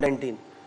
19,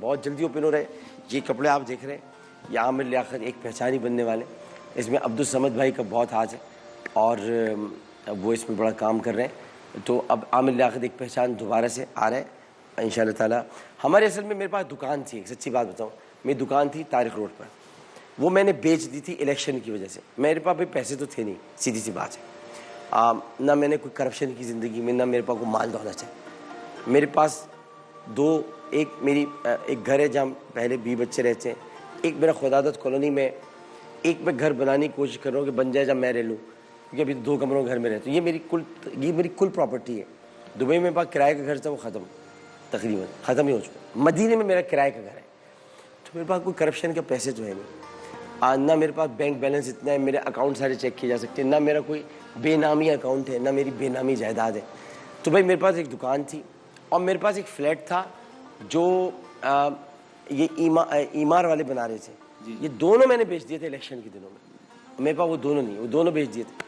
بہت جلدی اوپن ہو رہے ہیں. یہ کپڑے آپ دیکھ رہے ہیں یہ عامر لیاقت ایک پہچان ہی بننے والے. اس میں عبدالصمد بھائی کا بہت ہاتھ ہے اور وہ اس میں بڑا کام کر رہے ہیں. تو اب عامر لیاقت ایک پہچان دوبارہ سے آ رہا ہے ان شاء اللہ تعالیٰ. ہمارے اصل میں میرے پاس دکان تھی, ایک سچی بات بتاؤں, میری دکان تھی طارق روڈ پر. وہ میں نے بیچ دی تھی الیکشن کی وجہ سے. میرے پاس بھی پیسے تو تھے نہیں, سیدھی سی بات ہے. نہ میں نے کوئی کرپشن کی زندگی میں, نہ میرے پاس کوئی مال دولت ہے. میرے پاس ایک میری ایک گھر ہے جہاں پہلے 20 بچے رہتے ہیں. ایک میرا خدادت کالونی میں ایک میں گھر بنانے کی کوشش کر رہا ہوں کہ بن جائے جب میں رہ لوں, کیونکہ ابھی 2 کمروں گھر میں رہتا ہوں. یہ میری کل پراپرٹی ہے. دبئی میں میرے پاس کرائے کا گھر تھا, وہ تقریباً ختم ہی ہو چکا. مدینے میں میرا کرائے کا گھر ہے. تو میرے پاس کوئی کرپشن کا پیسے تو ہے نہیں, نہ میرے پاس بینک بیلنس اتنا ہے, میرے اکاؤنٹ سارے چیک کیے جا سکتے ہیں, نہ میرا کوئی بے نامی اکاؤنٹ ہے, نہ میری بے نامی جائیداد ہے. تو بھائی میرے پاس ایک دکان تھی اور میرے پاس ایک فلیٹ تھا جو یہ ایمار والے بنا رہے تھے. یہ دونوں میں نے بیچ دیے تھے الیکشن کے دنوں میں. میرے پاس وہ دونوں نہیں, وہ دونوں بیچ دیے تھے.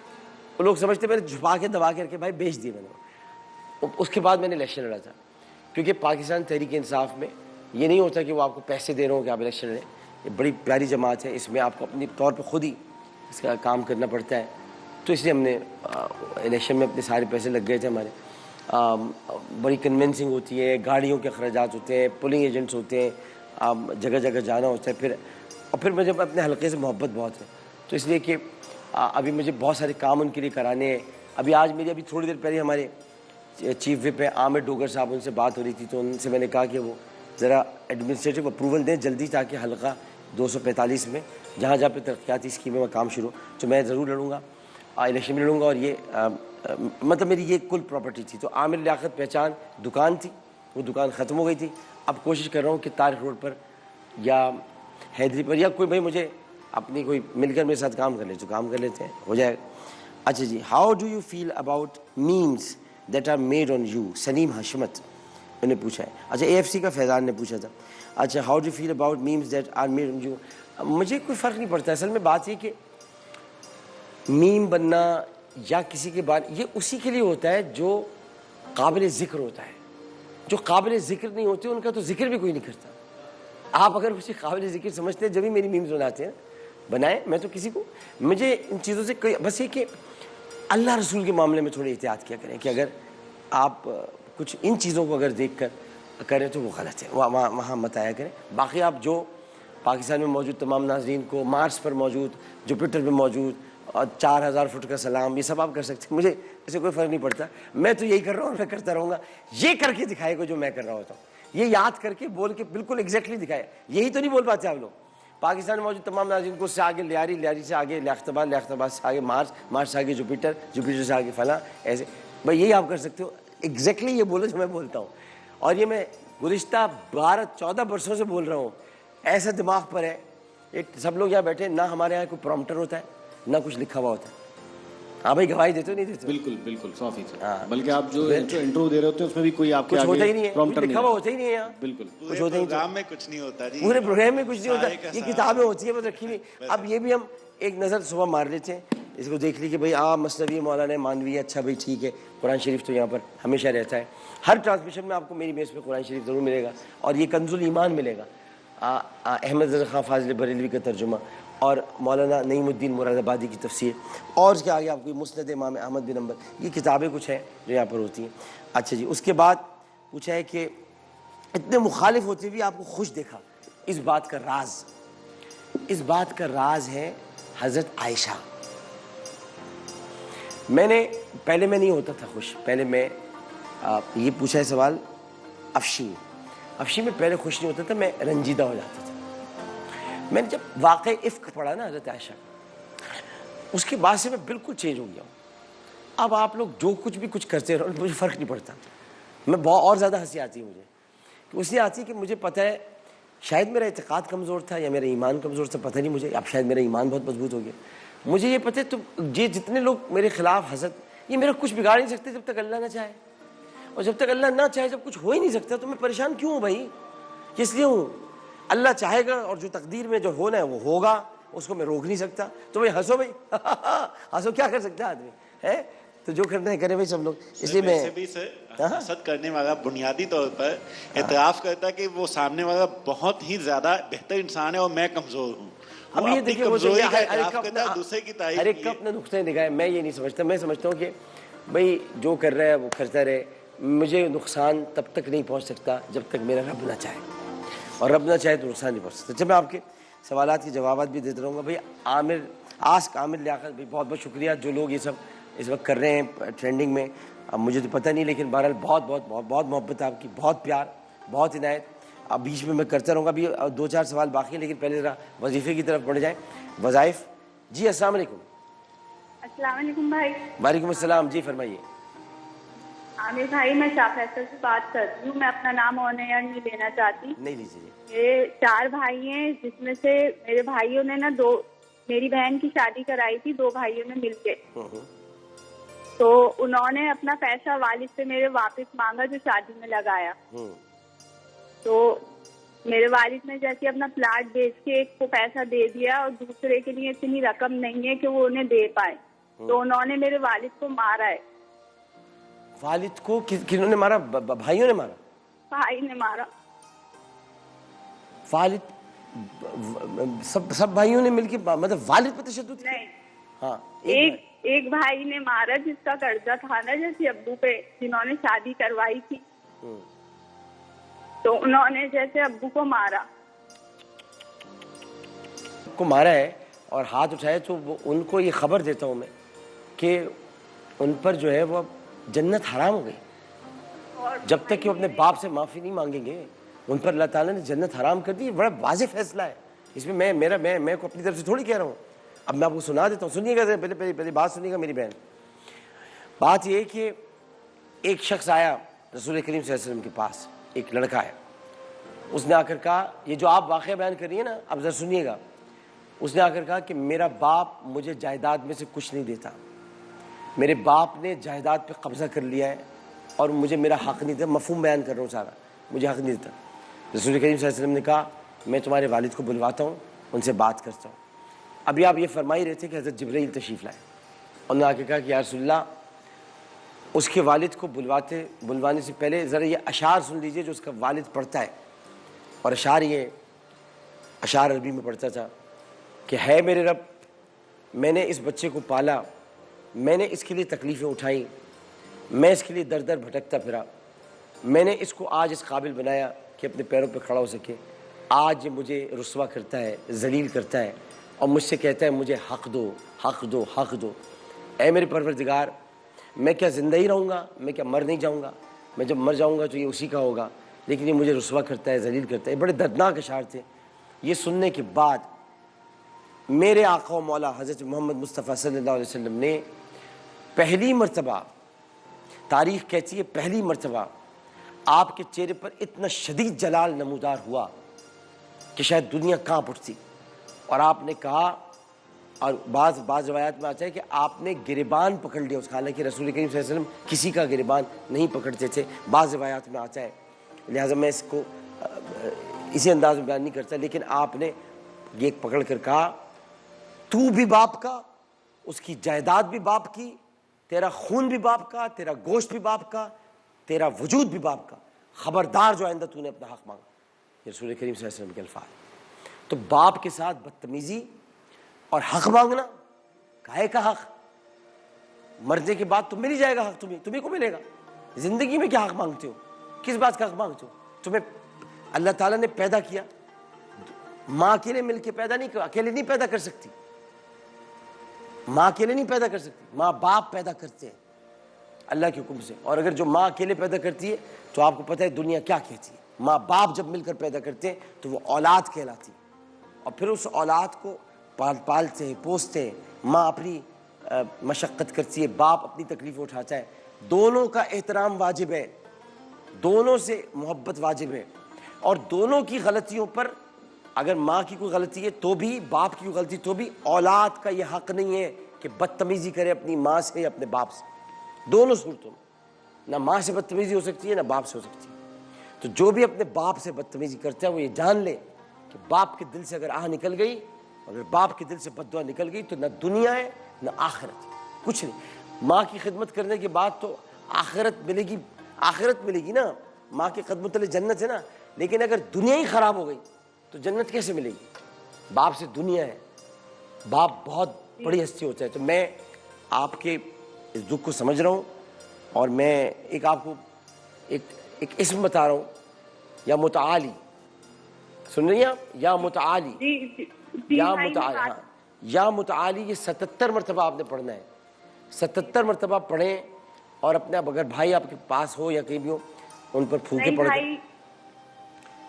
وہ لوگ سمجھتے میں نے چھپا کے دبا کے رکھے, بھائی بیچ دیے میں نے. اس کے بعد میں نے الیکشن لڑا تھا, کیونکہ پاکستان تحریک انصاف میں یہ نہیں ہوتا کہ وہ آپ کو پیسے دے رہے ہوں کہ آپ الیکشن لڑیں. یہ بڑی پیاری جماعت ہے, اس میں آپ کو اپنی طور پہ خود ہی اس کا کام کرنا پڑتا ہے. تو اس لیے ہم نے الیکشن میں اپنے سارے پیسے لگ گئے تھے ہمارے. بڑی کنونسنگ ہوتی ہے, گاڑیوں کے اخراجات ہوتے ہیں, پولنگ ایجنٹس ہوتے ہیں, جگہ جگہ جانا ہوتا ہے. پھر مجھے اپنے حلقے سے محبت بہت ہے, تو اس لیے کہ ابھی مجھے بہت سارے کام ان کے لیے کرانے ہیں. ابھی تھوڑی دیر پہلے ہمارے چیف وپ ہیں عامر ڈوگر صاحب, ان سے بات ہو رہی تھی, تو ان سے میں نے کہا کہ وہ ذرا ایڈمنسٹریٹو اپروول دیں جلدی, تاکہ حلقہ 245 میں جہاں جہاں پہ ترقیاتی اسکیمیں میں کام شروع, تو میں ضرور لڑوں گا, الیکشن میں لڑوں گا. اور یہ مطلب میری یہ کل پراپرٹی تھی. تو عامر لیاقت پہچان دکان تھی, وہ دکان ختم ہو گئی تھی. اب کوشش کر رہا ہوں کہ طارق روڈ پر یا حیدری پر یا کوئی بھائی مجھے اپنی کوئی مل کر میرے ساتھ کام کر لے, تو کام کر لیتے ہیں, ہو جائے گا. اچھا جی, how do you feel about memes that are made on you, Saleem Hashmat نے پوچھا ہے. اچھا AFC کا فیضان نے پوچھا تھا. اچھا, how do you feel about memes that are made on you. مجھے کوئی فرق نہیں پڑتا. اصل میں بات یہ کہ میم بننا یا کسی کے بارے, یہ اسی کے لیے ہوتا ہے جو قابل ذکر ہوتا ہے. جو قابل ذکر نہیں ہوتے ان کا تو ذکر بھی کوئی نہیں کرتا. آپ اگر کسی قابل ذکر سمجھتے ہیں جبھی میری میمز بناتے ہیں, بنائیں. میں تو کسی کو, مجھے ان چیزوں سے بس یہ کہ اللہ رسول کے معاملے میں تھوڑی احتیاط کیا کریں کہ اگر آپ کچھ ان چیزوں کو اگر دیکھ کر کریں تو وہ غلط ہے, وہاں مت آیا کریں. باقی آپ جو پاکستان میں موجود تمام ناظرین کو, مارس پر موجود, جوپیٹر پہ موجود, اور 4000 فٹ کا سلام, یہ سب آپ کر سکتے ہیں. مجھے اسے کوئی فرق نہیں پڑتا. میں تو یہی کر رہا ہوں, میں کرتا رہوں گا. یہ کر کے دکھائے گا جو میں کر رہا ہوتا ہوں, یہ یاد کر کے بول کے بالکل ایگزیکٹلی دکھائے. یہی تو نہیں بول پاتے آپ لوگ. پاکستان میں موجود تمام ناظرین کو, اس سے آگے لیاری سے آگے لیاقتباد سے آگے مارس سے آگے جوپیٹر سے آگے فلاں, ایسے بھائی یہی آپ کر سکتے ہو. ایگزیکٹلی یہ بولو جو میں بولتا ہوں. اور یہ میں گزشتہ 12-14 برسوں سے بول رہا ہوں. ایسا دماغ پر ہے. سب لوگ یہاں بیٹھے, نہ ہمارے یہاں کوئی پرومپٹر ہوتا ہے, نہ کچھ لکھا ہوا ہوتا ہے. ہاں بھائی گواہی دیتے ہو نہیں دیتے؟ بالکل 100%. بلکہ آپ جو انٹرو دے رہے ہوتے ہیں اس میں بھی کوئی آپ کے کچھ ہوتا ہی نہیں ہے, پرومپٹر لکھا ہوا ہوتا ہی نہیں ہے یہاں. بالکل کچھ ہوتا ہی پروگرام میں کچھ نہیں ہوتا جی, پورے پروگرام میں کچھ نہیں ہوتا. یہ کتابیں ہوتی ہیں بس رکھی ہوئی. اب یہ بھی ہم ایک نظر صبح مار لیتے ہیں, اس کو دیکھ لی کہ بھائی مثنوی مولانا مانوی, اچھا بھائی ٹھیک ہے. قرآن شریف تو یہاں پر ہمیشہ رہتا ہے. ہر ٹرانسمیشن میں آپ کو میری بیس پہ قرآن شریف ضرور ملے گا, اور یہ کنز الایمان ملے گا, احمد رضا خان فاضل بریلوی کا ترجمہ, اور مولانا نعیم الدین مراد آبادی کی تفسیر, اور اس کے آگے آپ کو مسند امام احمد بن حنبل, یہ کتابیں کچھ ہیں جو یہاں پر ہوتی ہیں. اچھا جی, اس کے بعد پوچھا ہے کہ اتنے مخالف ہوتے ہوئے آپ کو خوش دیکھا. اس بات کا راز ہے حضرت عائشہ. پہلے میں نہیں ہوتا تھا خوش. پہلے میں یہ پوچھا ہے سوال افشی میں پہلے خوش نہیں ہوتا تھا, میں رنجیدہ ہو جاتا تھا. میں نے جب واقع افک پڑھا نا حضرت عائشہ, اس کے بعد سے میں بالکل چینج ہو گیا ہوں. اب آپ لوگ جو کچھ بھی کچھ کرتے رہو, مجھے فرق نہیں پڑتا. میں بہت اور زیادہ ہنسی آتی ہے مجھے, اس لیے آتی ہے کہ مجھے پتہ ہے شاید میرا اعتقاد کمزور تھا یا میرا ایمان کمزور تھا, پتہ نہیں مجھے. اب شاید میرا ایمان بہت مضبوط ہو گیا. مجھے یہ پتہ ہے تو یہ جتنے لوگ میرے خلاف حسد, یہ میرا کچھ بگاڑ نہیں سکتے جب تک اللہ نہ چاہے. اور جب تک اللہ نہ چاہے, جب کچھ ہو ہی نہیں سکتا, تو میں پریشان کیوں ہوں بھائی؟ اس لیے ہوں اللہ چاہے گا, اور جو تقدیر میں جو ہونا ہے وہ ہوگا, اس کو میں روک نہیں سکتا. تو بھائی ہنسو, بھائی ہنسو, کیا کر سکتا ہے آدمی ہے. تو جو کرنا ہے کرے بھائی سب لوگ. اس لیے میں ویسے بھی حسد کرنے والا بنیادی طور پر اعتراف کرتا ہے کہ وہ سامنے والا بہت ہی زیادہ بہتر انسان ہے اور میں کمزور ہوں. اب یہ دیکھیے وہ دوسرے کی ہر ایک کا اپنا نقطۂ نگاہ ہے. میں یہ نہیں سمجھتا, میں سمجھتا ہوں کہ بھائی جو کر رہا ہے وہ کرتا رہے. مجھے نقصان تب تک نہیں پہنچ سکتا جب تک میرا رب نہ چاہے, اور رب نہ چاہے تو نقصان نہیں پہنچ سکتا. جب میں آپ کے سوالات کے جوابات بھی دیتا رہوں گا. بھائی عامر لیاقت بھائی بہت بہت شکریہ. جو لوگ یہ سب اس وقت کر رہے ہیں ٹرینڈنگ میں, اب مجھے تو پتہ نہیں, لیکن بہرحال بہت بہت بہت بہت محبت آپ کی, بہت پیار, بہت عنایت. اب بیچ میں کرتا رہوں گا. ابھی 2-4 سوال باقی ہیں, لیکن پہلے ذرا وظیفے کی طرف بڑھ جائیں. وظائف. جی السلام علیکم. السلام علیکم بھائی. وعلیکم السلام. جی فرمائیے. عامر بھائی, میں شاہ فیصل سے بات کرتی ہوں. میں اپنا نام آن ایئر نہیں لینا چاہتی. نہیں لیجیے. میرے 4 بھائی ہیں, جس میں سے میرے بھائیوں نے نا 2, میری بہن کی شادی کرائی تھی 2 بھائیوں نے مل کے. تو انہوں نے اپنا پیسہ والد سے میرے واپس مانگا جو شادی میں لگایا. تو میرے والد نے جیسے اپنا پلاٹ بیچ کے ایک کو پیسہ دے دیا, اور دوسرے کے لیے اتنی رقم نہیں ہے کہ وہ انہیں دے پائے. تو انہوں نے میرے والد کو مارا ہے. والد کو کنہوں نے مارا؟ بھائیوں نے مارا؟ بھائی نے مارا. والد سب بھائیوں نے مل کے, مطلب والد پر تشدد؟ نہیں, ہاں, ایک بھائی نے مارا جس کا قرضہ تھا نا جیسے ابو پہ, جنہوں نے شادی کروائی تھی. تو انہوں نے جیسے ابو کو مارا. کو مارا ہے اور ہاتھ اٹھائے, تو ان کو یہ خبر دیتا ہوں میں کہ ان پر جو ہے وہ جنت حرام ہو گئی. جب تک کہ وہ اپنے باپ سے معافی نہیں مانگیں گے, ان پر اللہ تعالیٰ نے جنت حرام کر دی. بڑا واضح فیصلہ ہے. اس میں میں کو اپنی طرف سے تھوڑی کہہ رہا ہوں. اب میں آپ کو سنا دیتا ہوں, سنیے گا, پہلے بات سنیے گا میری بہن. بات یہ کہ ایک شخص آیا رسول کریم صلی اللہ علیہ وسلم کے پاس, ایک لڑکا ہے. اس نے آ کر کہا, یہ جو آپ واقعہ بیان کر رہی ہیں نا, اب ذرا سنیے گا. اس نے آ کر کہا کہ میرا باپ مجھے جائیداد میں سے کچھ نہیں دیتا, میرے باپ نے جائیداد پہ قبضہ کر لیا ہے اور مجھے میرا حق نہیں دیتا. مفہوم بیان کر رہا ہوں سارا, مجھے حق نہیں دیتا. رسول کریم صلی اللہ علیہ وسلم نے کہا میں تمہارے والد کو بلواتا ہوں, ان سے بات کرتا ہوں. ابھی آپ یہ فرمائی رہے تھے کہ حضرت جبرائیل تشریف لائے. انہوں نے آ کے کہا کہ یا رسول اللہ, اس کے والد کو بلوانے سے پہلے ذرا یہ اشعار سن لیجئے جو اس کا والد پڑھتا ہے. اور اشعار عربی میں پڑھتا تھا کہ ہے میرے رب, میں نے اس بچے کو پالا, میں نے اس کے لیے تکلیفیں اٹھائیں, میں اس کے لیے در در بھٹکتا پھرا, میں نے اس کو آج اس قابل بنایا کہ اپنے پیروں پہ کھڑا ہو سکے. آج یہ مجھے رسوا کرتا ہے, ذلیل کرتا ہے, اور مجھ سے کہتا ہے مجھے حق دو, حق دو, حق دو. اے میرے پروردگار, میں کیا زندہ ہی رہوں گا؟ میں کیا مر نہیں جاؤں گا؟ میں جب مر جاؤں گا تو یہ اسی کا ہوگا, لیکن یہ مجھے رسوا کرتا ہے, ذلیل کرتا ہے. بڑے دردناک اشعار تھے. یہ سننے کے بعد میرے آقا و مولا حضرت محمد مصطفیٰ صلی اللہ علیہ وسلم نے پہلی مرتبہ, تاریخ کہتی ہے پہلی مرتبہ, آپ کے چہرے پر اتنا شدید جلال نمودار ہوا کہ شاید دنیا کانپ اٹھتی. اور آپ نے کہا, اور بعض روایات میں آتا ہے کہ آپ نے گریبان پکڑ لیا اس کا, حالانکہ رسول کریم صلی اللہ علیہ وسلم کسی کا گریبان نہیں پکڑتے تھے, بعض روایات میں آتا ہے, لہٰذا میں اس کو اسی انداز میں بیان نہیں کرتا. لیکن آپ نے یہ پکڑ کر کہا تو بھی باپ کا, اس کی جائیداد بھی باپ کی, تیرا خون بھی باپ کا, تیرا گوشت بھی باپ کا, تیرا وجود بھی باپ کا, خبردار جو آئندہ تو نے اپنا حق مانگا. یہ رسول کریم صلی اللہ علیہ وسلم کے الفاظ. تو باپ کے ساتھ بدتمیزی اور حق مانگنا, کاہے کا حق؟ مرنے کے بعد تو مل ہی جائے گا حق, تمہیں کو ملے گا. زندگی میں کیا حق مانگتے ہو؟ کس بات کا حق مانگتے ہو؟ تمہیں اللہ تعالیٰ نے پیدا کیا, ماں اکیلے مل کے پیدا نہیں, اکیلے نہیں پیدا کر سکتی, ماں اکیلے نہیں پیدا کر سکتی, ماں باپ پیدا کرتے ہیں اللہ کے حکم سے. اور اگر جو ماں اکیلے پیدا کرتی ہے تو آپ کو پتہ ہے دنیا کیا کہتی ہے. ماں باپ جب مل کر پیدا کرتے ہیں تو وہ اولاد کہلاتی ہے, اور پھر اس اولاد کو پالتے ہیں, پوستے ہیں. ماں اپنی مشقت کرتی ہے, باپ اپنی تکلیفیں اٹھاتا ہے. دونوں کا احترام واجب ہے, دونوں سے محبت واجب ہے, اور دونوں کی غلطیوں پر, اگر ماں کی کوئی غلطی ہے تو بھی, باپ کی کوئی غلطی تو بھی, اولاد کا یہ حق نہیں ہے کہ بدتمیزی کرے اپنی ماں سے یا اپنے باپ سے. دونوں صورتوں میں نہ ماں سے بدتمیزی ہو سکتی ہے نہ باپ سے ہو سکتی ہے. تو جو بھی اپنے باپ سے بدتمیزی کرتا ہے وہ یہ جان لے کہ باپ کے دل سے اگر آہ نکل گئی, اگر باپ کے دل سے بد دعا نکل گئی تو نہ دنیا ہے نہ آخرت, کچھ نہیں. ماں کی خدمت کرنے کے بعد تو آخرت ملے گی, آخرت ملے گی نا, ماں کی خدمت تلے جنت ہے نا. لیکن اگر دنیا ہی خراب ہو گئی تو جنت کیسے ملے گی؟ باپ سے دنیا ہے, باپ بہت بڑی ہستی ہوتا ہے. تو میں آپ کے اس دکھ کو سمجھ رہا ہوں, اور میں ایک آپ کو ایک اسم بتا رہا ہوں, یا متعالی, سن رہی ہیں آپ؟ یا متعالی, یا متعالی, ہاں یا متعالی, یہ 77 مرتبہ آپ نے پڑھنا ہے. 77 مرتبہ پڑھیں, اور اپنے اگر بھائی آپ کے پاس ہو یا کہیں بھی ہو ان پر پھونکے پڑھ دیں.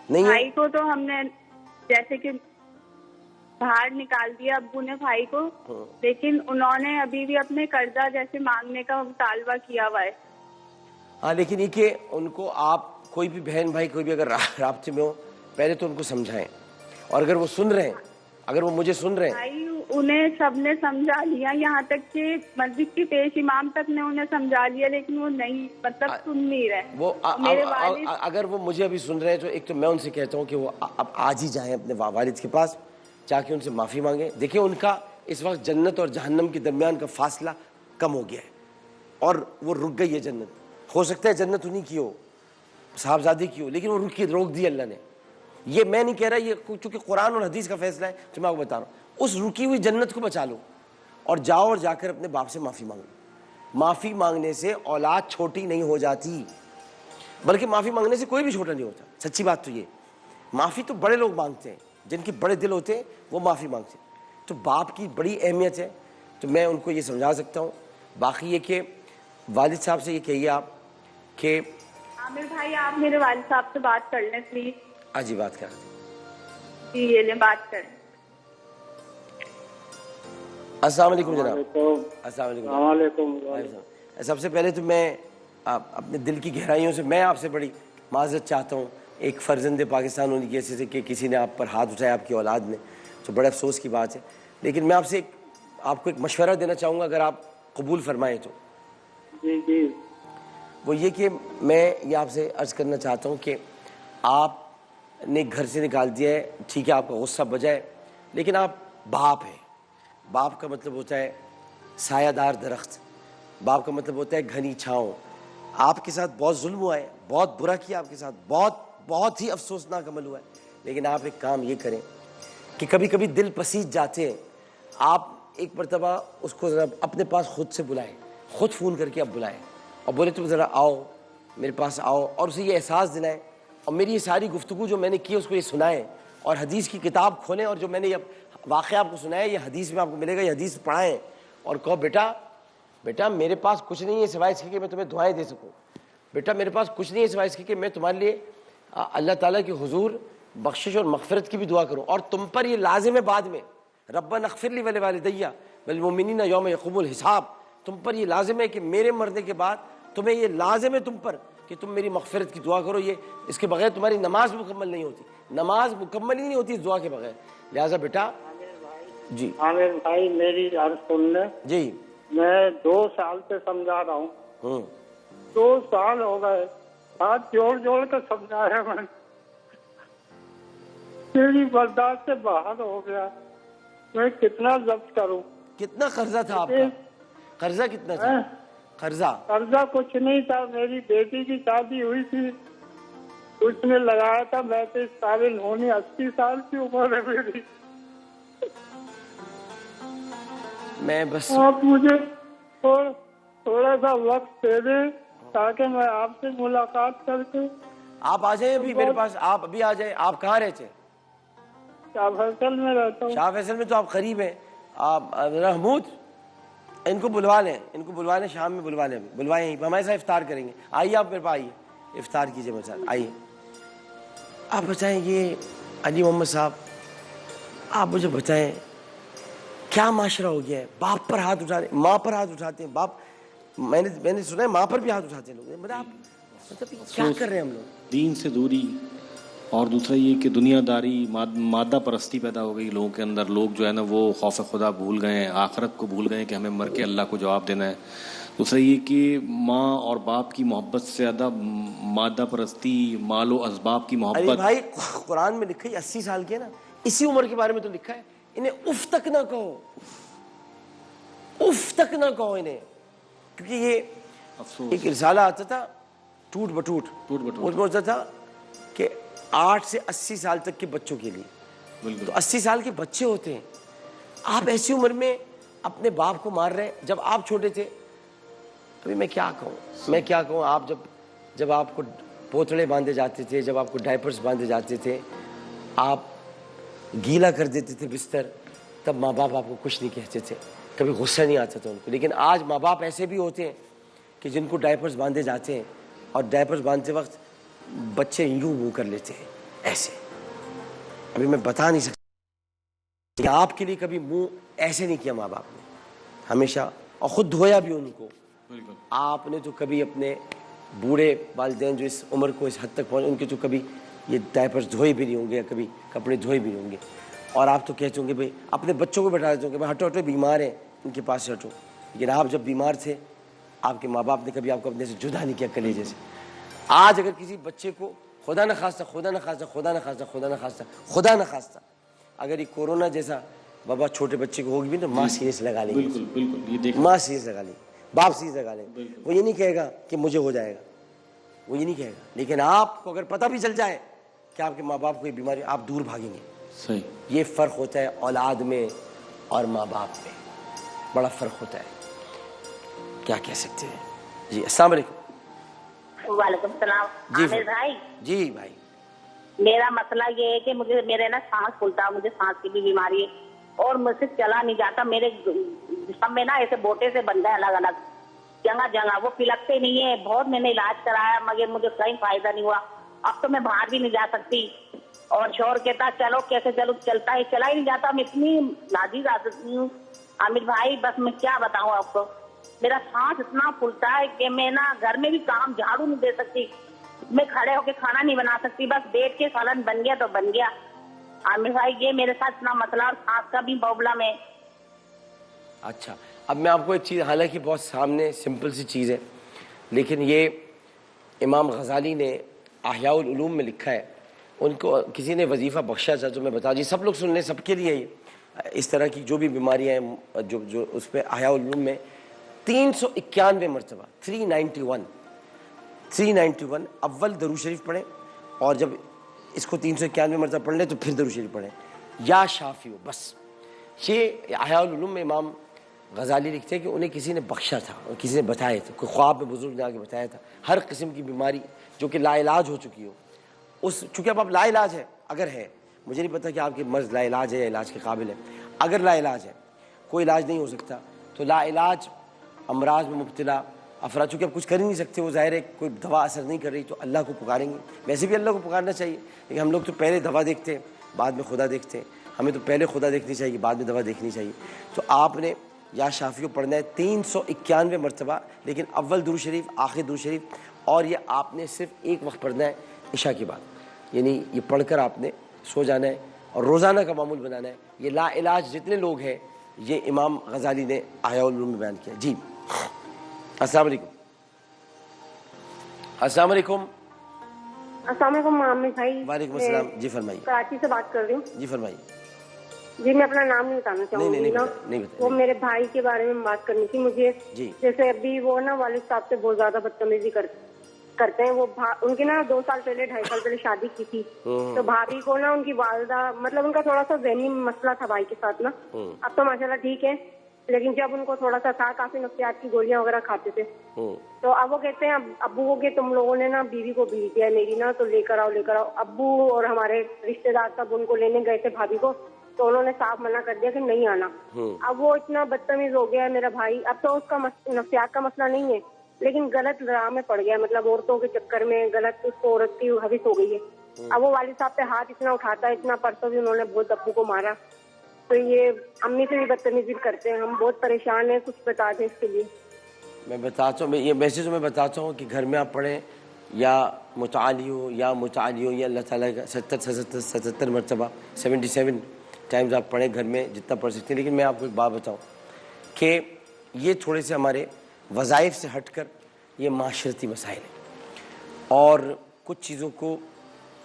نہیں ہے بھائی کو تو ہم نے جیسے کہ باہر نکال دیا ابو نے بھائی کو, لیکن انہوں نے ابھی بھی اپنے قرضہ جیسے مانگنے کا مطالبہ کیا ہوا ہے. ہاں, لیکن یہ کہ ان کو آپ کوئی بھی بہن بھائی کوئی بھی اگر رابطے میں ہو, پہلے تو ان کو سمجھائیں, اور اگر وہ سن رہے ہیں, اگر وہ مجھے سن رہے ہیں, بھائی انہیں سب نے سمجھا لیا, یہاں تک کہ مسجد کی پیش امام تک نے انہیں سمجھا لیا, لیکن وہ نہیں, مطلب سن نہیں رہے. وہ میرے والد اگر وہ مجھے ابھی سن رہے ہیں تو ایک تو میں ان سے کہتا ہوں کہ وہ اب آج ہی جائیں اپنے والد کے پاس, جا کے ان سے معافی مانگیں. دیکھیں ان کا اس وقت جنت اور جہنم کے درمیان کا فاصلہ کم ہو گیا ہے, اور وہ رک گئی ہے جنت. ہو سکتا ہے جنت انہی کی ہو, صاحبزادے کی ہو, لیکن وہ روک دی اللہ نے. یہ میں نہیں کہہ رہا, یہ چونکہ قرآن اور حدیث کا فیصلہ ہے تو میں آپ کو بتا رہا ہوں. اس رکی ہوئی جنت کو بچا لو, اور جاؤ اور جا کر اپنے باپ سے معافی مانگو. معافی مانگنے سے اولاد چھوٹی نہیں ہو جاتی, بلکہ معافی مانگنے سے کوئی بھی چھوٹا نہیں ہوتا. سچی بات تو یہ, معافی تو بڑے لوگ مانگتے ہیں, جن کے بڑے دل ہوتے ہیں وہ معافی مانگتے ہیں. تو باپ کی بڑی اہمیت ہے, تو میں ان کو یہ سمجھا سکتا ہوں. باقی یہ کہ والد صاحب سے یہ کہیے آپ کہ عامر بھائی آپ میرے والد صاحب سے بات کر لیں پلیز. آج ہی بات کر دیں. جی یہ لیں بات کریں. السلام علیکم جناب. السلام علیکم. سب سے پہلے تو میں اپنے دل کی گہرائیوں سے میں آپ سے بڑی معذرت چاہتا ہوں. ایک فرزند پاکستان ہونے کی حیثیت سے کہ کسی نے آپ پر ہاتھ اٹھایا آپ کی اولاد نے, تو بڑے افسوس کی بات ہے. لیکن میں آپ کو ایک مشورہ دینا چاہوں گا, اگر آپ قبول فرمائیں تو. جی جی. وہ یہ کہ میں یہ آپ سے عرض کرنا چاہتا ہوں کہ آپ نے گھر سے نکال دیا ہے, ٹھیک ہے, آپ کا غصہ بجا ہے, لیکن آپ باپ ہیں. باپ کا مطلب ہوتا ہے سایہ دار درخت, باپ کا مطلب ہوتا ہے گھنی چھاؤں. آپ کے ساتھ بہت ظلم ہوا ہے, بہت برا کیا آپ کے ساتھ, بہت ہی افسوسناک عمل ہوا ہے. لیکن آپ ایک کام یہ کریں کہ کبھی کبھی دل پسیج جاتے ہیں, آپ ایک مرتبہ اس کو ذرا اپنے پاس خود سے بلائیں, خود فون کر کے آپ بلائیں, اور بولے تم ذرا آؤ میرے پاس آؤ, اور اسے یہ احساس دلائیں, اور میری یہ ساری گفتگو جو میں نے کی اس کو یہ سنائیں, اور حدیث کی کتاب کھولیں, اور جو میں نے یہ واقعہ آپ کو سنایا یہ حدیث میں آپ کو ملے گا, یہ حدیث پڑھائیں, اور کہو بیٹا میرے پاس کچھ نہیں ہے سوائے اس کے کہ میں تمہیں دعائیں دے سکوں. بیٹا میرے پاس کچھ نہیں ہے سوائے اس کے کہ میں تمہارے لیے اللہ تعالیٰ کے حضور بخشش اور مغفرت کی بھی دعا کروں, اور تم پر یہ لازم ہے بعد میں, ربنا اغفر لی ولوالدی والمؤمنین یوم یقوم الحساب, تم پر یہ لازم ہے کہ میرے مرنے کے بعد تمہیں یہ لازم ہے تم پر کہ تم میری مغفرت کی دعا کرو. یہ اس کے بغیر تمہاری نماز مکمل نہیں ہوتی, نماز مکمل ہی نہیں ہوتی اس دعا کے بغیر. لہٰذا بیٹا جی. عامر بھائی میری عرض سن لیں. جی. میں 2 سال سے سمجھا رہا ہوں, 2 سال ہو گئے, ہاتھ جوڑ کر سمجھایا میں, میری برداشت سے باہر ہو گیا. میں کتنا ضبط کروں. کتنا قرضہ تھا آپ کا؟ قرضہ کتنا تھا؟ قرضہ کچھ نہیں تھا. میری بیٹی کی شادی ہوئی تھی, اس نے لگایا تھا. میں تو اس قابل ہونے 80 سال کی عمر ہے میری. میں بس آپ مجھے تھوڑا سا وقت دے دیں تاکہ میں آپ سے ملاقات کر کے. آپ آ جائیں ابھی میرے پاس, آپ ابھی آ جائیں. آپ کہاں رہتے ہیں؟ شاہ فیصل میں رہتا ہوں. شاہ فیصل میں تو آپ قریب ہیں. آپ محمود ان کو بلوا لیں, شام میں بلوا لیں, بلوائیں, ہمارے ساتھ افطار کریں گے. آئیے آپ میرے پاس, آئیے افطار کیجیے میرے ساتھ, آئیے. آپ بتائیں یہ علی محمد صاحب, آپ مجھے بتائیں کیا معاشرہ ہو گیا ہے؟ باپ پر ہاتھ اٹھاتے, ماں پر ہاتھ اٹھاتے ہیں. باپ میں نے سنا ہے ماں پر بھی ہاتھ اٹھاتے ہیں لوگ. مطلب کیا کر رہے ہیں ہم لوگ؟ دین سے دوری, اور دوسرا یہ کہ دنیا داری, مادہ پرستی پیدا ہو گئی لوگوں کے اندر. لوگ جو ہے نا وہ خوف خدا بھول گئے ہیں, آخرت کو بھول گئے ہیں کہ ہمیں مر کے اللہ کو جواب دینا ہے. دوسرا یہ کہ ماں اور باپ کی محبت سے زیادہ مادہ پرستی, مال و اسباب کی محبت. ارے بھائی قرآن میں لکھا ہے 80 سال کے نا, اسی عمر کے بارے میں تو لکھا ہے, انہیں اف تک نہ کہو, اف تک نہ کہو انہیں. کیونکہ یہ افسوس ایک رسالہ آتا تھا ٹوٹ بٹوٹ، وہ بولتا تھا کہ 8 سے 80 سال تک کے بچوں کے لیے. بالکل. تو 80 سال کے بچے ہوتے ہیں، آپ ایسی عمر میں اپنے باپ کو مار رہے ہیں. جب آپ چھوٹے تھے، ابھی میں کیا کہوں، آپ جب آپ کو پوتڑے باندھے جاتے تھے، جب آپ کو ڈائپرز باندھے جاتے تھے، آپ گیلا کر دیتے تھے بستر، تب ماں باپ آپ کو کچھ نہیں کہتے تھے، کبھی غصہ نہیں آتا تھا ان کو. لیکن آج ماں باپ ایسے بھی ہوتے ہیں کہ جن کو ڈائپرز باندھے جاتے ہیں اور ڈائپرز باندھتے وقت بچے یوں منہ کر لیتے ہیں ایسے. ابھی میں بتا نہیں سکتا کہ آپ کے لیے کبھی منہ ایسے نہیں کیا ماں باپ نے ہمیشہ، اور خود دھویا بھی ان کو. آپ نے تو کبھی اپنے بوڑھے والدین جو اس عمر کو اس حد تک پہنچے، ان کے تو کبھی یہ ڈائپرز دھوئے بھی نہیں ہوں گے یا کبھی کپڑے دھوئے بھی نہیں ہوں گے. اور آپ تو کہتے ہوں گے بھائی اپنے بچوں کو بٹھا دیتے ہوں گے بھائی ہٹو بیمار ہیں ان کے پاس سے ہٹو. لیکن آپ جب بیمار تھے آپ کے ماں باپ نے کبھی آپ کو اپنے سے جدا نہیں کیا کلیجے سے. آج اگر کسی بچے کو خدا نہ خواستہ اگر یہ کورونا جیسا وبا چھوٹے بچے کو ہوگی بھی تو ماں سینے سے لگا لیں گے. بالکل یہ دیکھ ماں سینے سے لگا لیں گے، باپ سینے سے لگا لیں گے. وہ یہ نہیں کہے گا کہ مجھے ہو جائے گا، وہ یہ نہیں کہے گا. لیکن آپ کو اگر پتہ بھی چل جائے کہ آپ کے ماں باپ کو یہ بیماری، آپ دور بھاگیں گے. صحیح. یہ فرق ہوتا ہے اولاد میں اور ماں باپ میں، بڑا فرق ہوتا ہے. کیا کہہ سکتے ہیں. جی السلام علیکم. وعلیکم السلام. جی عامر بھائی، جی بھائی. میرا مسئلہ یہ ہے کہ میرے نا سانس پھولتا ہے، مجھے سانس کی بھی بیماری ہے اور مجھ سے چلا نہیں جاتا. میرے جسم میں نا ایسے بوٹے سے بن گئے الگ الگ جگہ، وہ پلکتے نہیں ہے. بہت میں نے علاج کرایا مگر مجھے کہیں فائدہ نہیں ہوا. اب تو میں باہر بھی نہیں جا سکتی اور شوہر کہتا چلو کیسے چلو، چلا ہی نہیں جاتا. میں اتنی ناجیز آدمی ہوں عامر بھائی، بس میں کیا بتاؤں آپ کو. میرا سانس اتنا پھولتا ہے کہ میں نا گھر میں بھی کام جھاڑو نہیں دے سکتی، میں کھڑے ہو کے کھانا نہیں بنا سکتی. بس بیٹھ کے سالن بن گیا تو بن گیا. عامر بھائی یہ میرے ساتھ اتنا مسئلہ اور سانس کا بھی پرابلم ہے. اچھا اب میں آپ کو ایک چیز، حالانکہ بہت سامنے سمپل سی چیز ہے، لیکن یہ امام غزالی نے احیاء العلوم میں لکھا ہے. ان کو کسی نے وظیفہ بخشا تھا تو میں بتا دی، سب لوگ سن لیں، سب کے لیے یہ اس طرح کی جو بھی بیماریاں ہیں جو اس پہ احیاء العلوم میں 391 مرتبہ 391 اول درود شریف پڑھیں، اور جب اس کو 391 مرتبہ پڑھ لیں تو پھر درود شریف پڑھیں یا شافی ہو. بس یہ احیاء العلوم میں امام غزالی لکھتے ہیں کہ انہیں کسی نے بخشا تھا اور کسی نے بتایا تھا، کوئی خواب میں بزرگ نے آ کے بتایا تھا. ہر قسم کی بیماری جو کہ لا علاج ہو چکی ہو، چونکہ اب آپ لا علاج ہے، اگر ہے، مجھے نہیں پتا کہ آپ کی مرض لا علاج ہے یا علاج کے قابل ہے. اگر لا علاج ہے، کوئی علاج نہیں ہو سکتا، تو لا علاج امراض میں مبتلا افراد، چونکہ اب کچھ کر ہی نہیں سکتے، وہ ظاہر ہے کوئی دوا اثر نہیں کر رہی تو اللہ کو پکاریں گے. ویسے بھی اللہ کو پکارنا چاہیے، لیکن ہم لوگ تو پہلے دوا دیکھتے ہیں بعد میں خدا دیکھتے ہیں. ہمیں تو پہلے خدا دیکھنی چاہیے بعد میں دوا دیکھنی چاہیے. تو آپ نے یا شافیو پڑھنا ہے 391 مرتبہ، لیکن اول درود شریف، آخر درود شریف، اور یہ آپ نے صرف ایک وقت پڑھنا ہے عشاء کے بعد. یعنی یہ پڑھ کر آپ نے سو جانا ہے اور روزانہ کا معمول بنانا ہے. یہ لا علاج جتنے لوگ ہیں یہ امام غزالی نے احیاء العلوم میں بیان کیا. جی السلام علیکم. السلام علیکم. السلام علیکم عامر بھائی. وعلیکم السلام. جی فرمائیے. کراچی سے بات کر رہی ہوں. جی فرمائیے. جی میں اپنا نام نہیں بتانا چاہوں گی نا، وہ میرے بھائی کے بارے میں بات کرنی تھی مجھے. جیسے ابھی وہ نا والد صاحب سے بہت زیادہ بدتمیزی کرتے ہیں. وہ ان کی نا 2 سال پہلے 2.5 سال پہلے شادی کی تھی، تو بھابھی کو نا ان کی والدہ، مطلب ان کا تھوڑا سا ذہنی مسئلہ تھا بھائی کے ساتھ نا. اب تو ماشاءاللہ ٹھیک ہے، لیکن جب ان کو تھوڑا سا تھا، کافی نفسیات کی گولیاں وغیرہ کھاتے تھے. تو اب وہ کہتے ہیں ابو کو کہ تم لوگوں نے نا بیوی کو بھیج دیا میری نا، تو لے کر آؤ. ابو اور ہمارے رشتے دار سب ان کو لینے گئے تھے بھابھی کو، تو انہوں نے صاف منع کر دیا کہ نہیں آنا. اب وہ اتنا بدتمیز ہو گیا ہے میرا بھائی. اب تو اس کا نفسیات کا مسئلہ نہیں ہے، لیکن غلط راہ میں پڑ گیا، مطلب عورتوں کے چکر میں غلط اس کو عورت کی حوث ہو گئی ہے. اب وہ والد صاحب پہ ہاتھ اتنا اٹھاتا ہے، اتنا پرسوں بھی انہوں نے بہت ابو کو مارا. تو یہ امی سے بھی بدتمیزی کرتے ہیں. ہم بہت پریشان ہیں، کچھ بتا دیں اس کے لیے. میں بتاتا ہوں، یہ میسیج میں بتاتا ہوں کہ گھر میں آپ پڑھیں یا متعالی ہو یا اللہ تعالیٰ کا 77 مرتبہ 77 ٹائمز آپ پڑھیں گھر میں جتنا پڑھ سکتے ہیں. لیکن میں آپ کو ایک بات بتاؤں کہ یہ تھوڑے سے ہمارے وظائف سے ہٹ کر یہ معاشرتی مسائل ہیں، اور کچھ چیزوں کو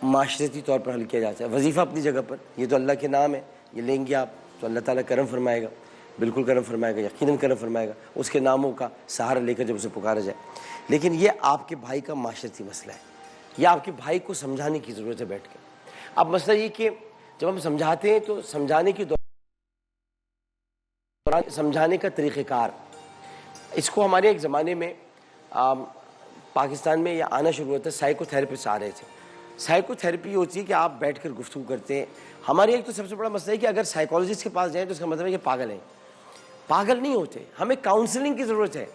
معاشرتی طور پر حل کیا جاتا ہے. وظیفہ اپنی جگہ پر، یہ تو اللہ کے نام ہے، یہ لیں گے آپ تو اللہ تعالیٰ کرم فرمائے گا. بالکل کرم فرمائے گا, یقیناً کرم فرمائے گا, اس کے ناموں کا سہارا لے کر جب اسے پکارا جائے. لیکن یہ آپ کے بھائی کا معاشرتی مسئلہ ہے, یہ آپ کے بھائی کو سمجھانے کی ضرورت ہے بیٹھ کے. اب مسئلہ یہ کہ جب ہم سمجھاتے ہیں تو سمجھانے کے دوران سمجھانے کا طریقہ کار, اس کو ہمارے ایک زمانے میں پاکستان میں یہ آنا شروع ہوتا ہے, سائیکو تھراپسٹ آ رہے تھے. سائیکو تھراپی یہ ہوتی ہے کہ آپ بیٹھ کر گفتگو کرتے ہیں. ہمارے ایک تو سب سے بڑا مسئلہ ہے کہ اگر سائیکالوجسٹ کے پاس جائیں تو اس کا مطلب ہے کہ پاگل ہیں. پاگل نہیں ہوتے, ہمیں کاؤنسلنگ کی ضرورت ہے.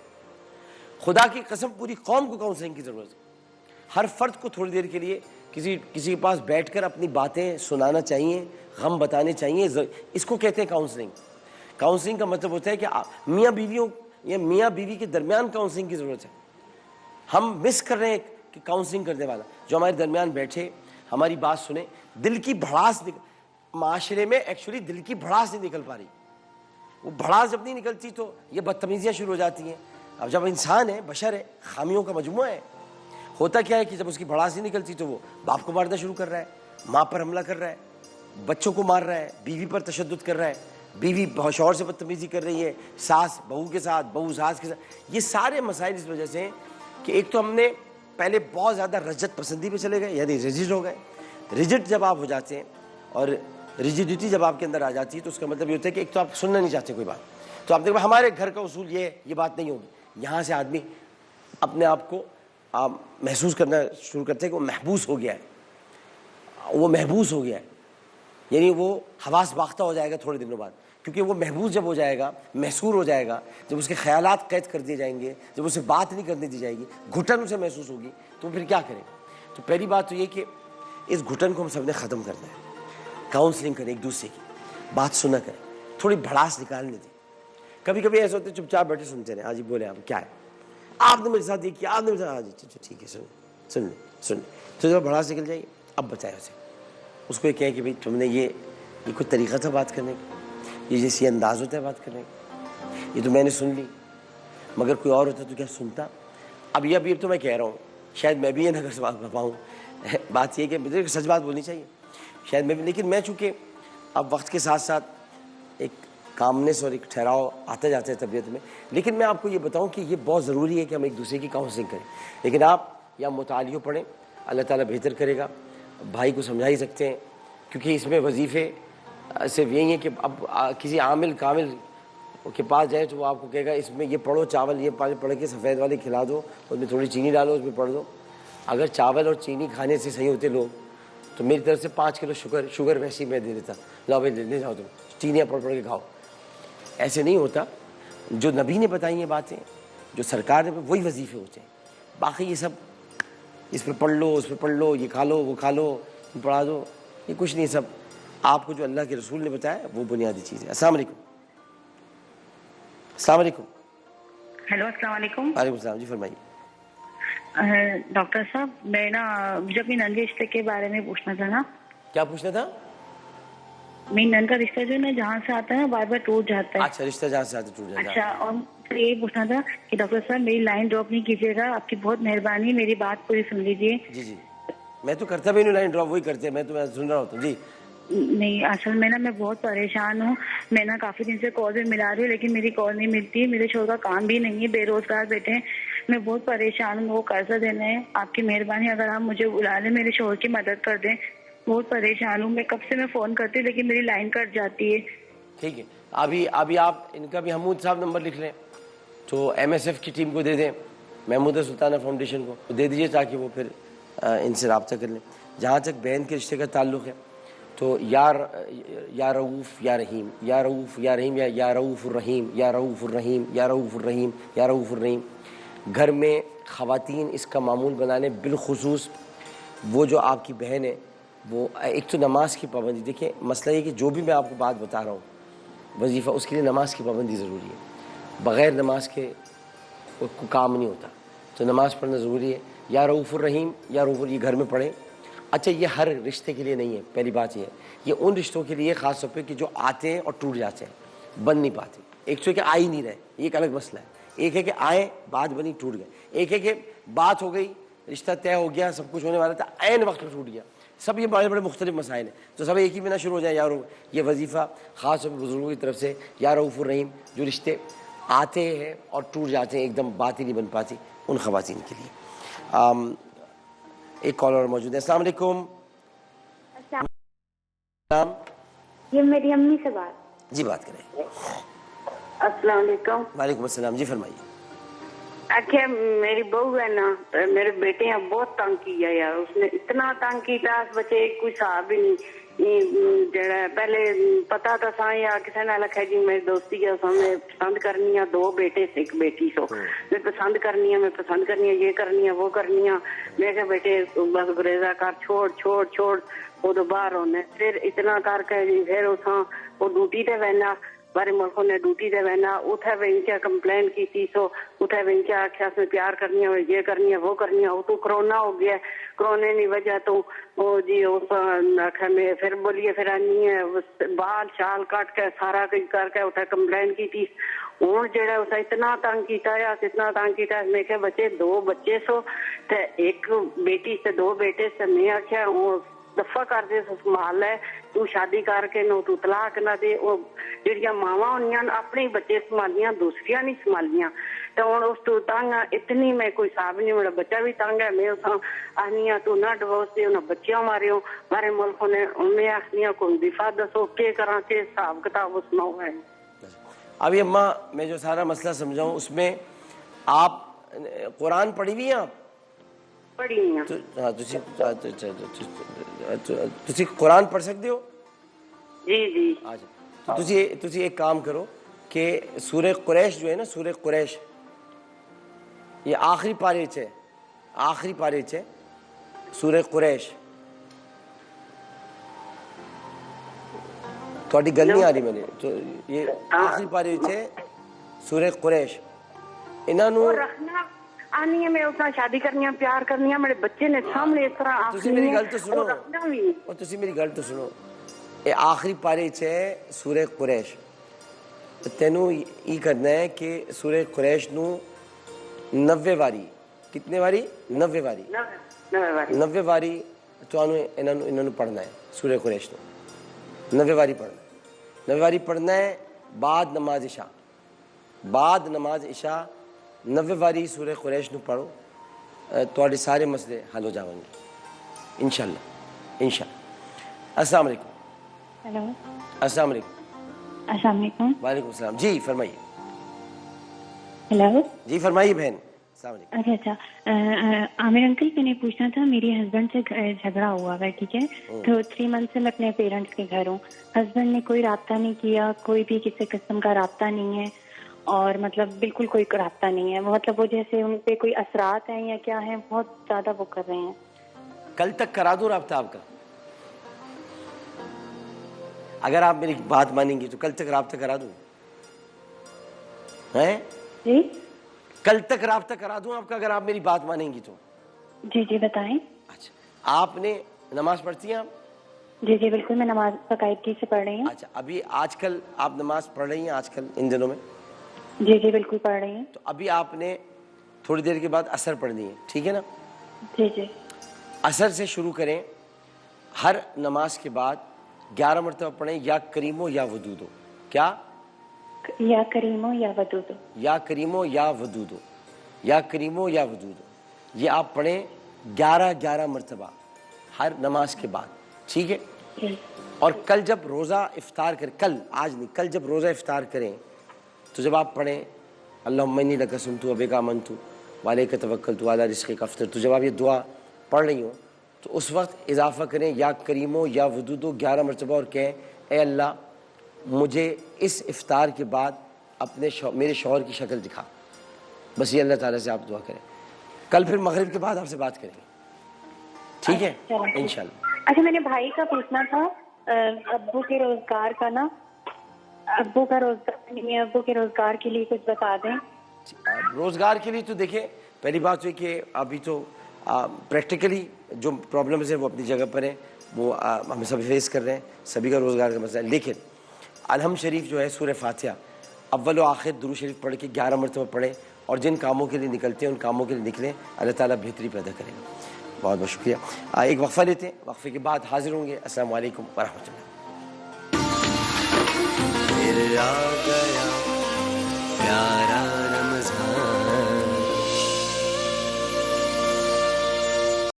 خدا کی قسم پوری قوم کو کاؤنسلنگ کی ضرورت ہے. ہر فرد کو تھوڑی دیر کے لیے کسی کے پاس بیٹھ کر اپنی باتیں سنانا چاہیے, غم بتانے چاہیے. اس کو کہتے ہیں کاؤنسلنگ. کاؤنسلنگ کا مطلب ہوتا ہے کہ میاں بیویوں یا میاں بیوی کے درمیان کاؤنسلنگ کی ضرورت ہے. ہم مس کر رہے ہیں کہ کاؤنسلنگ کرنے والا جو ہمارے درمیان بیٹھے, ہماری بات سنے. دل کی بھڑاس معاشرے میں ایکچولی دل کی بھڑاس نہیں نکل پا رہی. وہ بھڑاس جب نہیں نکلتی تو یہ بدتمیزیاں شروع ہو جاتی ہیں. اب جب انسان ہے, بشر ہے, خامیوں کا مجموعہ ہے, ہوتا کیا ہے کہ جب اس کی بھڑاس نہیں نکلتی تو وہ باپ کو مارنا شروع کر رہا ہے, ماں پر حملہ کر رہا ہے, بچوں کو مار رہا ہے, بیوی پر تشدد کر رہا ہے, بیوی شوہر سے بدتمیزی کر رہی ہے, ساس بہو کے ساتھ, بہو ساس کے ساتھ. یہ سارے مسائل اس وجہ سے ہیں کہ ایک تو ہم نے پہلے بہت زیادہ رجت پسندی پہ چلے گئے, یعنی ریجڈ ہو گئے. ریجڈ جب آپ ہو جاتے ہیں اور ریجڈیٹی جب آپ کے اندر آ جاتی ہے تو اس کا مطلب یہ ہوتا ہے کہ ایک تو آپ سننا نہیں چاہتے کوئی بات. تو آپ دیکھو ہمارے گھر کا اصول یہ بات نہیں ہوگی. یہاں سے آدمی اپنے آپ کو محسوس کرنا شروع کرتے ہیں کہ وہ محبوس ہو گیا ہے, وہ محبوس ہو گیا ہے. یعنی وہ حواس باختہ ہو جائے گا تھوڑے دنوں بعد, کیونکہ وہ محبوس جب ہو جائے گا, محصور ہو جائے گا, جب اس کے خیالات قید کر دیے جائیں گے, جب اسے بات نہیں کرنے دی جائے گی, گھٹن اسے محسوس ہوگی, تو پھر کیا کریں. تو پہلی بات تو یہ کہ اس گھٹن کو ہم سب نے ختم کرنا ہے. کاؤنسلنگ کریں, ایک دوسرے کی بات سنا کریں, تھوڑی بھڑاس نکالنے دیں. کبھی کبھی ایسے ہوتے چپ چاپ بیٹھے سنتے رہے, ہاں جی بولے آپ کیا ہے, آپ نے میرے ساتھ یہ کیا, آپ نے میرے ساتھ, ہاں جی ٹھیک ہے سن لیں. تو جب بھڑاس نکل جائے گی اب بتائے اسے, اس کو یہ کہیں کہ بھائی تم نے یہ کوئی طریقہ تھا بات کرنے کا, یہ جیسے انداز ہوتا ہے بات کرنے کا, یہ تو میں نے سن لی, مگر کوئی اور ہوتا تو کیا سنتا. اب تو میں کہہ رہا ہوں, شاید میں بھی یہ نہ کر پاؤں. بات یہ کہ سچ بات بولنی چاہیے شاید میں بھی, لیکن میں چونکہ اب وقت کے ساتھ ساتھ ایک کامنس اور ایک ٹھہراؤ آتا جاتا ہے طبیعت میں, لیکن میں آپ کو یہ بتاؤں کہ یہ بہت ضروری ہے کہ ہم ایک دوسرے کی کاؤنسلنگ کریں. لیکن آپ یا مطالعہ پڑھیں, اللہ تعالیٰ بہتر کرے گا. بھائی کو سمجھا ہی سکتے ہیں, کیونکہ اس میں وظیفے صرف یہی ہیں کہ اب کسی عامل کامل کے پاس جائیں تو وہ آپ کو کہے گا اس میں یہ پڑھو, چاول یہ پڑھ کے سفید والے کھلا دو, اس میں تھوڑی چینی ڈالو, اس میں پڑھ دو. اگر چاول اور چینی کھانے سے صحیح ہوتے لوگ تو میری طرف سے 5 کلو شوگر ویسے ہی میں دے دیتا, لاؤ بھائی لے جاؤ, تم چینیاں پڑھ کے کھاؤ. ایسے نہیں ہوتا. جو نبی نے بتائی ہیں باتیں, جو سرکار نے, وہی وظیفے ہوتے ہیں. باقی یہ سب اس پہ پڑھ لو, اس پہ پڑھ لو, یہ کھا لو, وہ کھا لو, پڑھا دو, یہ کچھ نہیں. سب آپ کو جو اللہ کے رسول نے بتایا وہ بنیادی چیز ہے. السلام علیکم. السلام علیکم. ہیلو السلام علیکم. وعلیکم السلام. جی فرمائیے. ڈاکٹر صاحب میں مجھے اپنی نند کے رشتے کے بارے میں پوچھنا تھا نا. کیا پوچھنا تھا؟ میری نند کا رشتہ جو ہے نا جہاں سے آتا ہے بار بار ٹوٹ جاتا ہے. اچھا, رشتہ جہاں سے آتا ہے ٹوٹ جاتا ہے. اچھا, اور یہ پوچھنا تھا کہ ڈاکٹر صاحب میری لائن ڈراپ نہیں کیجیے گا, آپ کی بہت مہربانی, میری بات پوری سن لیجیے. جی میں تو کرتا بھی نہیں لائن ڈراپ, وہی کرتے ہیں, میں تو سن رہا ہوتا ہوں. جی نہیں, اصل میں میں بہت پریشان ہوں. میں کافی دن سے کال بھی ملا رہی ہوں لیکن میری کال نہیں ملتی. میرے شوہر کا کام بھی نہیں ہے, بے روزگار بیٹھے ہیں. میں بہت پریشان ہوں, وہ قرضہ دینا ہے. آپ کی مہربانی, اگر آپ مجھے بلا لیں, میرے شوہر کی مدد کر دیں. بہت پریشان ہوں میں, کب سے میں فون کرتی ہوں لیکن میری لائن کٹ جاتی ہے. ٹھیک ہے, ابھی آپ ان کا بھی حمود صاحب نمبر لکھ لیں تو MSF کی ٹیم کو دے دیں, محمود سلطانہ فاؤنڈیشن کو دے دیجیے تاکہ وہ پھر ان سے رابطہ کر لیں. جہاں تک بہن کے رشتے کا تعلق ہے تو یا رؤوف یا رحیم, یا رؤوف یا رحیم, یا رؤوف الرحیم, یا رؤوف الرحیم, یا رؤوف الرحیم, یا رؤوف الرحیم. گھر میں خواتین اس کا معمول بنا لیں, بالخصوص وہ جو آپ کی بہن ہے وہ ایک تو نماز کی پابندی. دیکھیں مسئلہ یہ کہ جو بھی میں آپ کو بات بتا رہا ہوں وظیفہ, اس کے لیے نماز کی پابندی ضروری ہے. بغیر نماز کے کوئی کام نہیں ہوتا, تو نماز پڑھنا ضروری ہے. یا رؤوف الرحیم, یا رؤوف, یہ گھر میں پڑھیں. اچھا, یہ ہر رشتے کے لیے نہیں ہے, پہلی بات یہ ہے, یہ ان رشتوں کے لیے خاص طور پہ کہ جو آتے ہیں اور ٹوٹ جاتے ہیں, بن نہیں پاتے. ایک تو کہ آ ہی نہیں رہے, یہ ایک الگ مسئلہ ہے. ایک ہے کہ آئے, بات بنی, ٹوٹ گئے. ایک ہے کہ بات ہو گئی, رشتہ طے ہو گیا, سب کچھ ہونے والا تھا, عین وقت پہ ٹوٹ گیا. سب یہ بڑے بڑے مختلف مسائل ہیں. تو سب ایک ہی میں نہ شروع ہو جائے یار یہ وظیفہ خاص طور پہ بزرگوں کی طرف سے یا رؤوف الرحیم, جو رشتے آتے ہیں اور ٹوٹ جاتے ہیں, ایک دم بات ہی نہیں بن پاتی ان خواتین کے لیے. ایک کالر موجود ہے. السلام علیکم. السلام. یہ میری امی سے بات. جی بات کریں. السلام علیکم. وعلیکم السلام. جی فرمائیے. اچھا میری بہو ہے نا, میرے بیٹے ہیں بہت تنگ کیا یار, اس نے اتنا تنگ کیا بچے کوئی حساب ہی نہیں. جڑا پہلے پتا تھا سا یا کسی نے لکھا جی میری دوستی ہے میں پسند کرنی ہے 2 بیٹے سے 1 بیٹی سو میں پسند کرنی ہے یہ کرنی ہے وہ کرنی ہے. میں کہ بیٹے بس گریزا کر چھوڑ چھوڑ چھوڑ وہ تو باہر ہونا. پھر اتنا کر کے پھر اتنا وہ ڈیوٹی تے بہنا بارے ملکوں نے ڈیوٹی تے بہنا اتھے بینچ کمپلین کی تھی. سو اتھے بینچ آخیا اس میں پیار کرنی ہے یہ کرنی ہے وہ کرنی ہے. وہ تو کرونا ہو گیا, کرونے کی وجہ تو وہ جی اس میں پھر بولیے پھر آنی ہے بال شال کٹ کے سارا کچھ کر کے اتھے کمپلین کی تھی. ہوں جہاں اس اتنا تنگ کیتا ہے اتنا تنگ کیتا ہے. میں کہ بچے 2 بچے سو تے 1 بیٹی سے 2 بیٹے سے. میں آخیا وہ دفع کر دے سنبھال ہے تو شادی کر کے نو تو طلاق نہ دے. وہ جہاں ماواں ہونیاں اپنے بچے سنبھالیاں دوسریاں نہیں سنبھالیاں. تو ہوں اس تو تنگ اتنی میں کوئی حساب نہیں. میرا بچہ بھی تنگ ہے. میں اس آنی تو نہ ڈیورس دے انہیں بچیاں مارے ہو بارے ملکوں نے. میں آخنی کوئی دفاع دسو کہ کرا کے حساب کتاب سناؤ ہے. ابھی اماں میں جو سارا مسئلہ سمجھاؤں اس میں آپ قرآن پڑھی ہوئی ہیں؟ آپ پڑھی ہیں. تسی قرآن پڑھ سکتے ہو؟ جی جی. تو تسی ایک کام کرو کہ سورہ قریش جو ہے نا, سورہ قریش یہ آخری پارے ہے سورہ قریش. تھوڑی گل نہیں آ رہی میں نے تو یہ آخری پارے ہے سورہ قریش. انہوں رکھنا آنی ہے میں اس سے شادی کرنی ہے پیار کرنی ہے میرے بچے نے سامنے اس طرح تسی میری گل تو سنو اور تسی میری گل تو سنو. یہ آخری پارے ہے سورہ قریش. تینوں یہ کرنا ہے کہ سورہ قریش نو 90 واری کتنے واری 90 واری 90 واری تو انہوں پڑھنا ہے سورہ قریش نو 90 واری پڑھنا ہے. 90 واری پڑھنا ہے بعد نماز عشاء 90 واری سورہ قریش نو پڑھو. تھوڑے سارے مسئلے حل ہو جاؤں گے انشاءاللہ. السلام علیکم. ہیلو السلام علیکم. السلام علیکم. وعلیکم السلام. جی فرمائیے. ہیلو جی فرمائیے بہن. السلام علیکم. اچھا عامر انکل میں نے پوچھنا تھا میری ہسبینڈ سے جھگڑا ہوا ہے ٹھیک ہے تو 3 منتھ سے میں اپنے پیرنٹس کے گھر ہوں. ہسبینڈ نے کوئی رابطہ نہیں کیا, کوئی بھی کسی قسم کا رابطہ نہیں ہے اور مطلب بالکل کوئی رابطہ نہیں ہے. مطلب وہ جیسے ان پہ کوئی اثرات ہیں یا کیا ہیں بہت زیادہ وہ کر رہے ہیں. کل تک کرا دوں رابطہ آپ کا, اگر آپ میری بات مانیں گی تو کل تک رابطہ کرا دوں. جی کل تک رابطہ کرا دوں آپ کا اگر آپ میری بات مانیں گی تو. جی جی بتائیں. اچھا آپ نے نماز پڑھتی ہیں آپ؟ جی جی بالکل میں نماز باقاعدگی سے پڑھ رہی ہوں. اچھا ابھی آج کل آپ نماز پڑھ رہی ہیں آج کل ان دنوں میں؟ جی جی بالکل پڑھ رہی ہوں. تو ابھی آپ نے تھوڑی دیر کے بعد عصر پڑھنی ہے ٹھیک ہے نا؟ جی جی. عصر سے شروع کریں. ہر نماز کے بعد 11 مرتبہ پڑھیں یا کریمو یا ودودو. کیا؟ یا کریمو یا ودودو. یا کریمو یا ودودو. یا کریمو یا ودودو یہ آپ پڑھیں 11 مرتبہ ہر نماز کے بعد ٹھیک ہے. اور کل جب روزہ افطار کریں, کل آج نہیں کل جب روزہ افطار کریں تو جب آپ پڑھیں اللہم انی لک صمت و بک آمنت و علیک توکلت و علی رزقک افطرت, تو جب آپ یہ دعا پڑھ رہی ہوں تو اس وقت اضافہ کریں یا کریمو یا ودودو 11 مرتبہ اور کہیں اے اللہ مجھے اس افطار کے بعد اپنے میرے شوہر کی شکل دکھا. بس یہ اللہ تعالیٰ سے آپ دعا کریں. کل پھر مغرب کے بعد آپ سے بات کریں گے ٹھیک ہے انشاءاللہ. اچھا میں نے بھائی کا پوچھنا تھا ابو کے روزگار کا نا, ابو کا روزگار نہیں ہے, ابو کے روزگار کے لیے کچھ بتا دیں. روزگار کے لیے تو دیکھیں پہلی بات تو کہ ابھی تو پریکٹیکلی جو پرابلمز ہیں وہ اپنی جگہ پر ہیں, وہ ہم سب فیس کر رہے ہیں, سبھی کا روزگار کا مسئلہ ہے. لیکن الحمد شریف جو ہے سورہ فاتحہ اول و آخر درود شریف پڑھ کے 11 مرتبہ پڑھیں اور جن کاموں کے لیے نکلتے ہیں ان کاموں کے لیے نکلیں, اللہ تعالیٰ بہتری پیدا کریں گے. بہت بہت شکریہ. ایک وقفہ لیتے ہیں, وقفے کے بعد حاضر ہوں گے. السلام علیکم ورحمۃ اللہ. پھر آ گیا پیارا